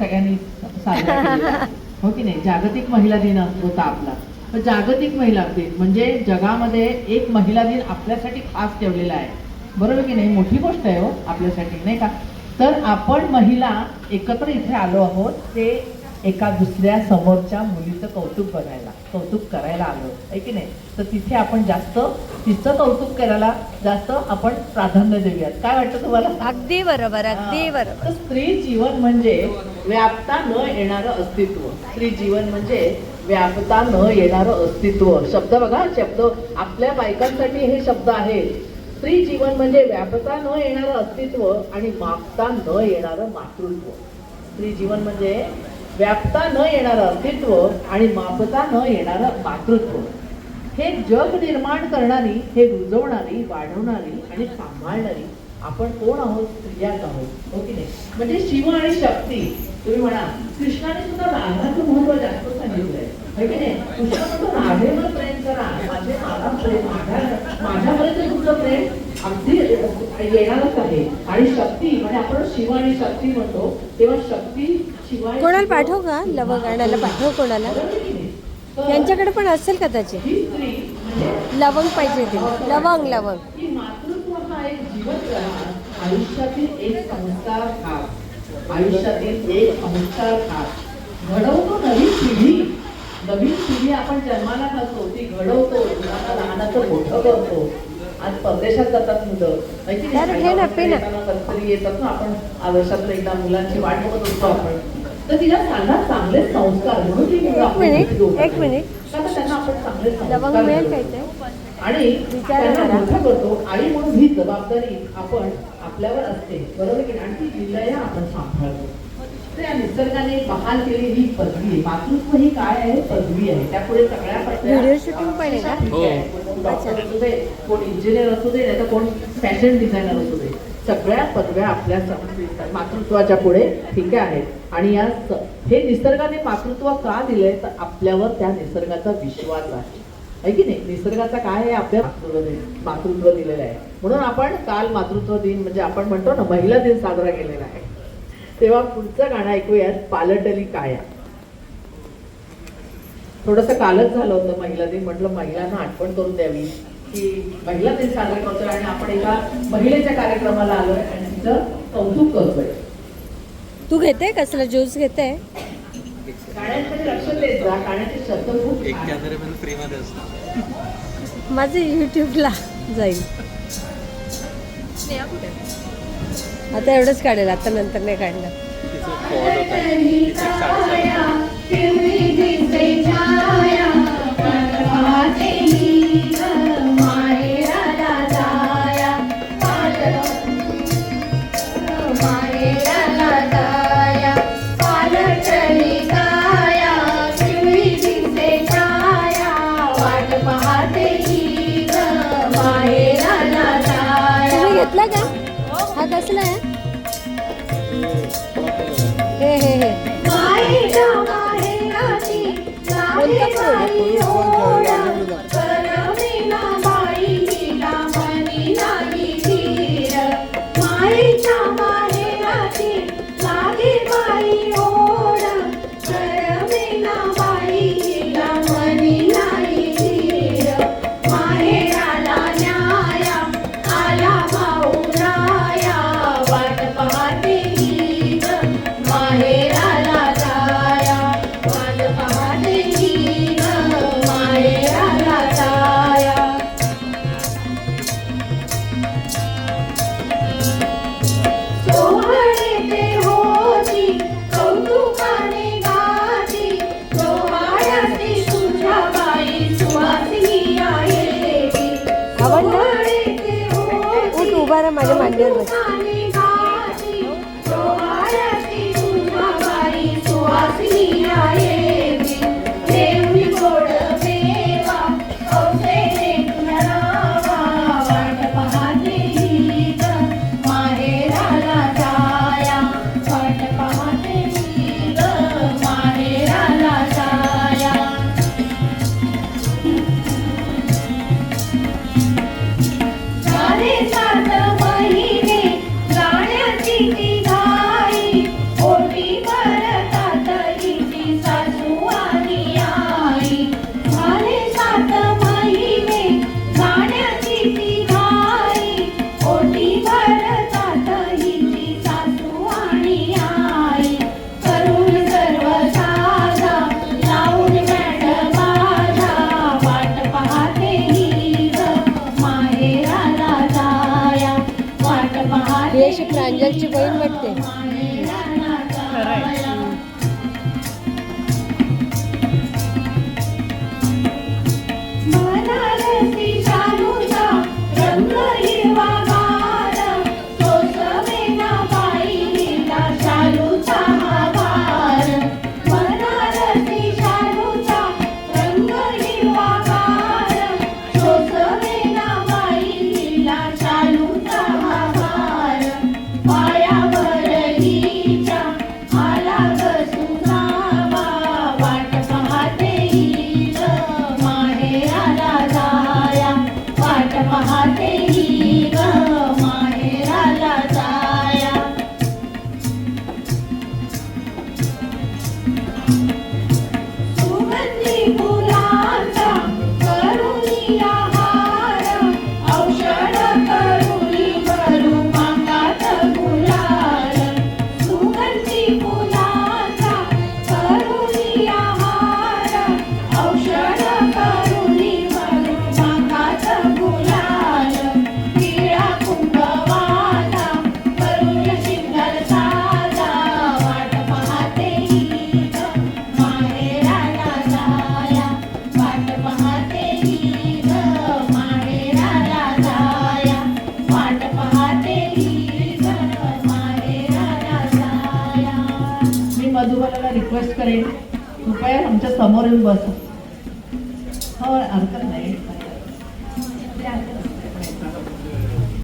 सगळ्यांनी साजरा केलेला आहे. हो की नाही. जागतिक महिला दिन होता आपला. तर जागतिक महिला दिन म्हणजे जगामध्ये एक महिला दिन आपल्यासाठी खास ठेवलेला आहे. बरोबर की नाही. मोठी गोष्ट आहे हो आपल्यासाठी, नाही का. तर आपण महिला एकत्र इथे आलो आहोत ते एका दुसऱ्या समोरच्या मुलीचं कौतुक करायला आलो आहे की नाही. तर तिथे आपण जास्त तिचं कौतुक करायला जास्त आपण प्राधान्य देऊयात. काय वाटतं तुम्हाला? अगदी बरोबर, अगदी बरोबर. तर स्त्री जीवन म्हणजे व्यापता न येणारं अस्तित्व. स्त्री जीवन म्हणजे व्यापता न येणारं अस्तित्व. शब्द बघा, शब्द आपल्या बायकांसाठी हे शब्द आहेत. स्त्री जीवन म्हणजे व्यापता न येणारं अस्तित्व आणि मापता न येणारं मातृत्व. स्त्री जीवन म्हणजे व्यापता न येणारं अस्तित्व आणि मापता न येणारं मातृत्व. हे जग निर्माण करणारी, हे रुजवणारी, वाढवणारी आणि सांभाळणारी आपण कोण आहोत? स्त्रियाच आहोत. हो की नाही. म्हणजे शिव आणि शक्ती. तुम्ही म्हणा कृष्णाने सुद्धा राधाचं महत्व जास्त सांगितलंय. हो की नाही. कृष्ण म्हणतो राधेवर प्रेम करा, मला प्रेम, माझ्यापर्यंत तुमचं प्रेम अगदी येणारच आहे. आणि शक्ती म्हणजे आपण शिव आणि शक्ती म्हणतो तेव्हा शक्ती शिवाय कोणाला पाठव का लवंग आणायला? पाठव कोणाला. यांच्याकडे पण असेल का त्याची लवंग पाहिजे ती. लवंग मातृत्व हा एक जीवन प्रवाह. आयुष्यातील एक संस्कार घडवतो नवीन पिढी आपण जन्माला घालतो, ती घडवतो, लहानाचं मोठं करतो. आज परदेशात जातात मुलं, कधीतरी येतात ना. आपण वर्षातलं एकदा मुलांची वाट बघत असतो आपण. तर तिला सांगा चांगले संस्कार म्हणून ती एक मिनिट त्यांना आपण चांगले लवंग मिळेल काय ते आणि त्यांना मोठं करतो. आई म्हणून ही जबाबदारी आपण आपल्यावर असते. बरोबर की. आणि ती विलया आपण सांभाळतो. तर या निसर्गाने बहाल केलेली ही पदवी आहे. मातृत्व ही काय आहे? पदवी आहे. त्यापुढे सगळ्या व्हिडिओ शूटिंग पण आहे का? कोण डॉक्टर असू दे, कोण इंजिनियर असू दे, नाही तर कोण फॅशन डिझायनर असू दे, सगळ्या पदव्या आपल्या मातृत्वाच्या पुढे ठीक आहे. आणि या हे निसर्गाने मातृत्व का दिलंय? तर आपल्यावर त्या निसर्गाचा विश्वास आहे की नाही. निसर्गाचा काय आहे? आपल्या मातृत्व दिलेलं आहे. म्हणून आपण काल मातृत्व दिन म्हणजे आपण म्हणतो ना महिला दिन साजरा केलेला आहे. तेव्हा पुढचं गाणं ऐकूयात, पालटली काया. थोडस कालच झालं होतं महिला दिन. म्हटलं महिलांना आठवण करून द्यावी की महिला दिन साजरा करतोय आणि आपण एका महिलेच्या कार्यक्रमाला आलोय आणि तिचं कौतुक करतोय. तू घेते कसला ज्यूस घेते? गाण्याकडे लक्ष देत जा. गाण्याचे शब्द खूप माझे युट्यूबला जाईल. आता एवढंच काढेल, आता नंतर नाही काढणार. तुम्ही घेतला का? हा कसला आहे? हे उभारा माझ्या मांडीवर बस. माहेरची बहीण वाटते. खरंय. बनारसी शालूचा रंग हिरवागार, सोसवेना बाईला शालूचा हार. बनारसी शालूचा रंग हिरवागार, सोसवेना बाईला शालूचा हार. पायावर हिच्या आला ग सुनावा, वाट पाहते ही ग माहेराला जाया, वाट पाहते ही ग माहेराला जाया. सुगंधी फुलांचा करुणी हार, औषध करुणी भरू मांगात गुलाल. सुगंधी फुलांचा करुणी हार, औषध करुणी भरू मांगात गुलाल. पिळा कुंभवाला करुण शिंगल साजा, वाट पाहते ही ग माहेराला जाया, वाट पाहते ही ग माहेराला जाया, वाट पाहते ही ग माहेराला जाया. मी मधुबालाला रिक्वेस्ट करेन, कृपया आमच्या समोर येऊन बस. हो, हरकत नाही.